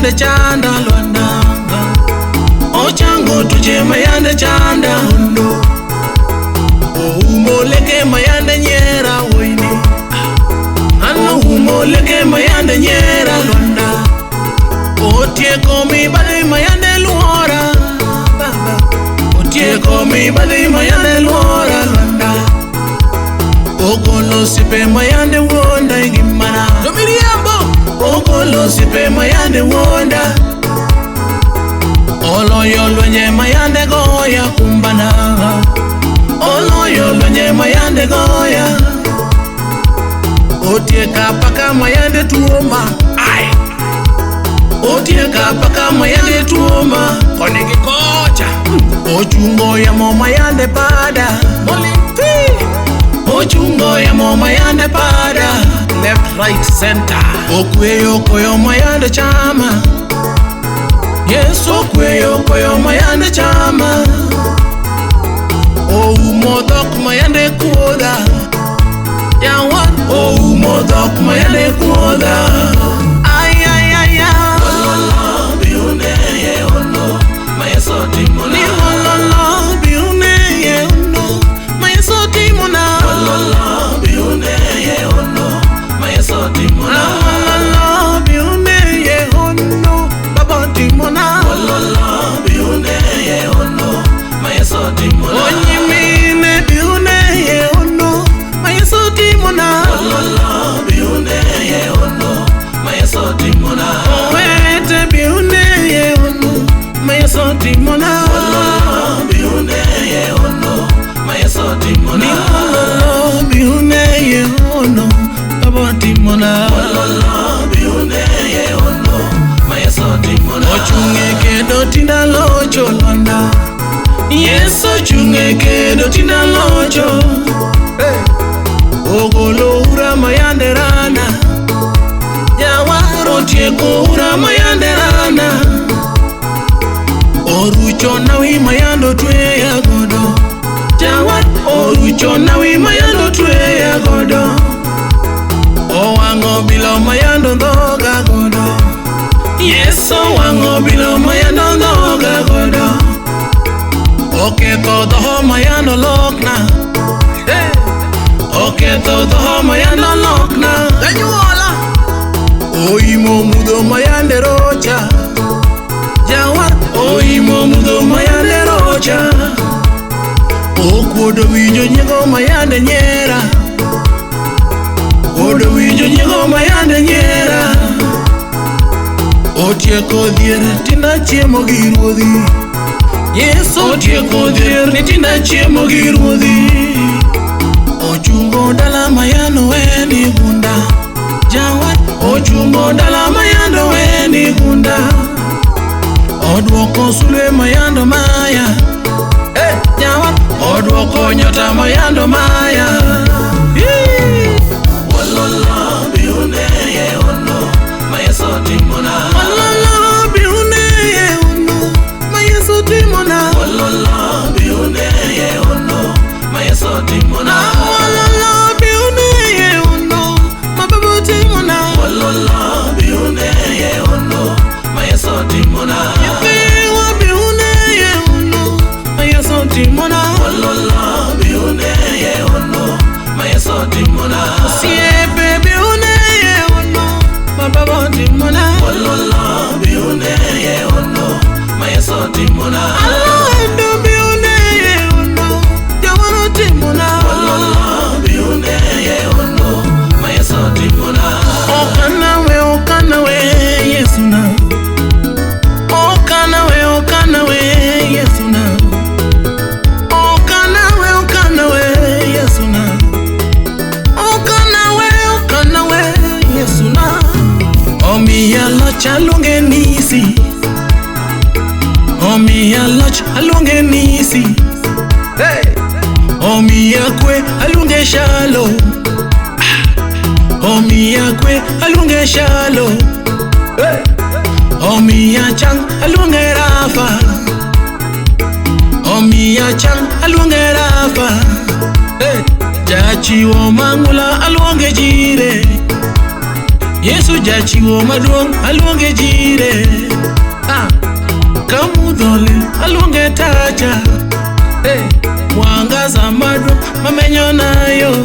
mayande chanda lwanda ochango tuje mayande chanda hundo umoleke mayande nyera woini ano umoleke mayande nyera lwanda otieko mi bali mayande luora baba otieko mi bali mayande luora lwanda ogolo sipe mayande wonda igimana domiriambo ogolo sipe mayande wonda oloyo lwenye mayande goya kumbana oloyo lwenye mayande goya otieka paka mayande tuoma ai otieka paka mayande tuoma konigi kocha ochungo ya mo mayande pada molinti ochungo ya mo mayande pada left right center okweyo koyo mayande chama yes okweyo koyo mayande chama o modok mayande kuoda ya what o modok mayande kuoda ay ay ay ololo biune ye ono mayeso timona ni ololo biune ye ono mayeso timona ololo biune ye ono mayeso timona ololo biune ye ono baba timona ololo biune ye ono mayeso timona onyimine biune ye ono mayeso timona ololo biune ye ono mayeso timona owete biune ye ono mayeso timona ololo biune ye ono mayeso timona ololo biune ye ono baba timona ololo biune ye ono mayeso timona ochunge kedo tina locho lwanda yeso chunge kedo tina locho ogolo ura mayande rana yawaro tieko ura mayande rana orucho nawi mayando tweya godo jawat orucho nawi mayando tweya godo owango bilo mayando ndoga godo yeso wango bilo mayando ndoga godo oketo doho mayando lokna oketo doho mayando lokna ganyuola oimo mudo mayande rocha jawar oimo mudo mayande rocha okuodo winjo nyego mayande nyera odo winjo nyego mayande nyera otieko dhier tinda chiemo gi ruodhi yeso otieko dhier ni tinda chiemo gi ruodhi ochungo dala mayando weni gunda jawat ochungo dala mayando weni gunda odwoko sule mayando maya jawat odwoko nyota mayando maya ololo biune ye ono mayeso timona ololo biune ye ono mayeso timona ololo biune ye ono mayeso timona ololo biune ye ono mababo timona ololo biune ye ono mayeso timona yewa biune ye ono mayeso timona ololo biune ye ono mayeso timona siebe biune ye ono mababo timona ololo biune ye ono mayeso timona alo biune ye ono jawano timona ololo biune ye ono mayeso timona okana we yesuna okana we yesuna okana we yesuna okana we yesuna omiya loch alunge nisi omiya loch alunge nisi omiya kwe alunge shalo omiya kwe alunge shalo omiya chang alunge rafa omiya chang alunge rafa jachiwo mangula alunge jire Yesu jachiwo maduong' aluonge jire. Kamudholi aluonge tacha. Mwangaza maduong' mamenyo nayo.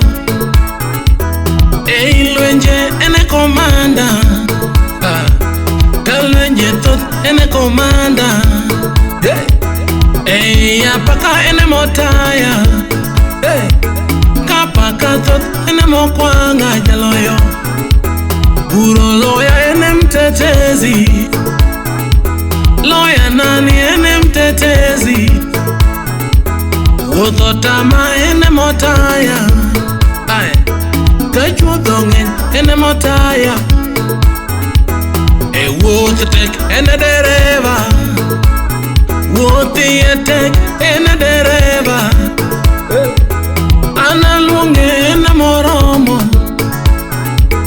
Lwenje ene komanda. Kalwenje thoth ene komanda. Apaka ene motaya. Kapaka thoth ene mokwanga jaloyo. Puro loya ene mtetezi. Loya nani ene mtetezi. Wotho tama ene motaya. Kachwo dhongen ene motaya. Wuoth tek ene dereva. Wuothi tek ene dereva. Analuonge ene moromo.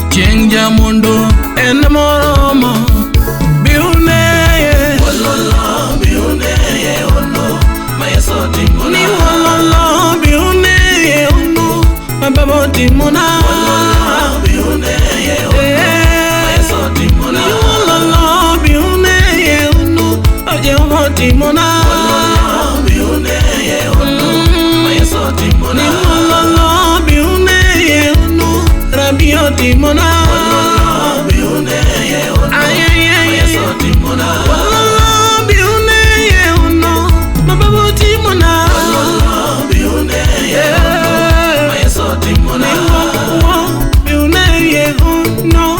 Chieng' jamondo ene moromo. Biuneye wololo biuneye ono Mayeso timona. Ni wololo biuneye ono Mababo timona. Wololo biuneye ono Mayeso timona. Ni wololo biuneye ono Jehova timona. Wololo biuneye ono Mayeso timona. Ni wololo biuneye ono Rabio timona. Wololo biuneye ono Mayeso timona. Wololo biuneye ono Mababo timona. Wololo biuneye ono Mayeso timona. Biuneye ono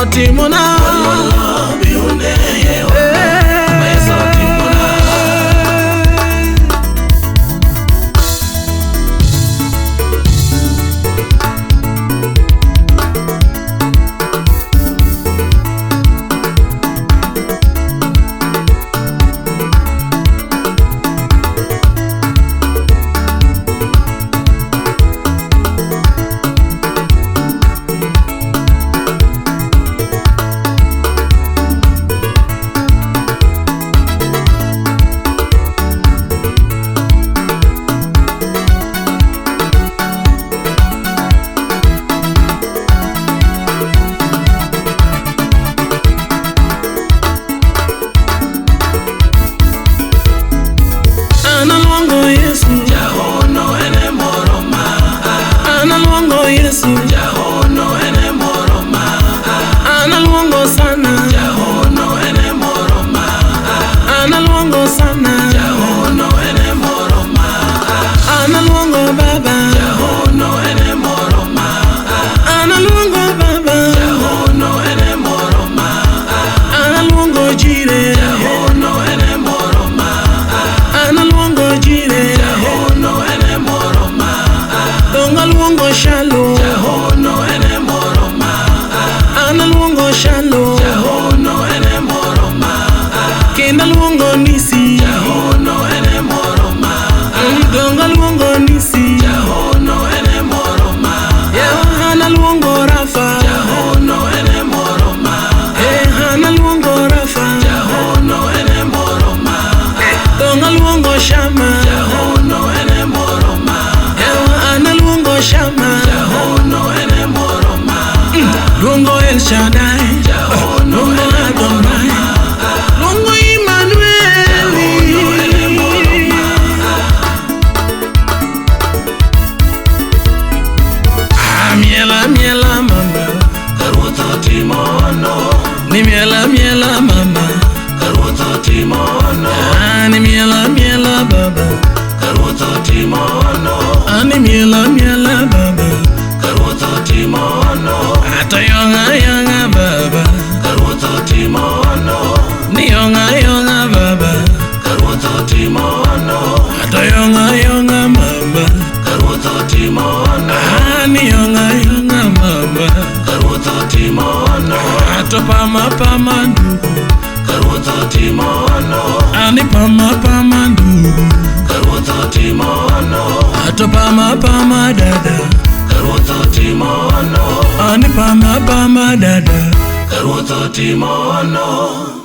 Otimona. Wololo biuneye ono Mayeso timona. Analuongo Yesu Jahono ene moroma. Analuongo Yesu Jahono ene moroma. Analuongo sana Jahono ene moroma. Analuongo sana Jahono ene moroma. Analuongo Baba Jahono ene moroma. Analuongo Baba Jahono ene moroma. Analuongo Jire Jahono ene moroma. Analuongo Jire Jahono ene moroma. Dongaluongo Shalo Jahono ene moroma. Analuongo Shalo Jahono ene moroma. Kendaluongo Nisi Jahono ene moroma. Dongaluongo Nisi Jahono ene moroma. Analuongo Rafa Jahono ene moroma. Analuongo Rafa Jahono ene moroma. Dongaluongo Shama Jahono ene moroma. Analuongo Shama Jahono ene moroma. Luongo El Shaddai Jahono ene moroma. Luongo Emmanuel Jahono ene moroma. Miela miela mama Karuotho timono. Ni miela miela mama Karuotho timono. Ni miela miela baba Karuotho timono. Ni miela miela baba Karuotho timono. Atoyonga yonga baba Karuotho timono. Ni yonga yonga baba Karuotho timono. Atoyonga yonga mama Karuotho timono. Ni yonga yonga mama Karuotho timono. Atopama pama ndugu Karuotho timono. Ani pama pama ndugu Karuotho timono. Atopama pama dada Karuotho timono. Ani pama pama dada Karuotho timono.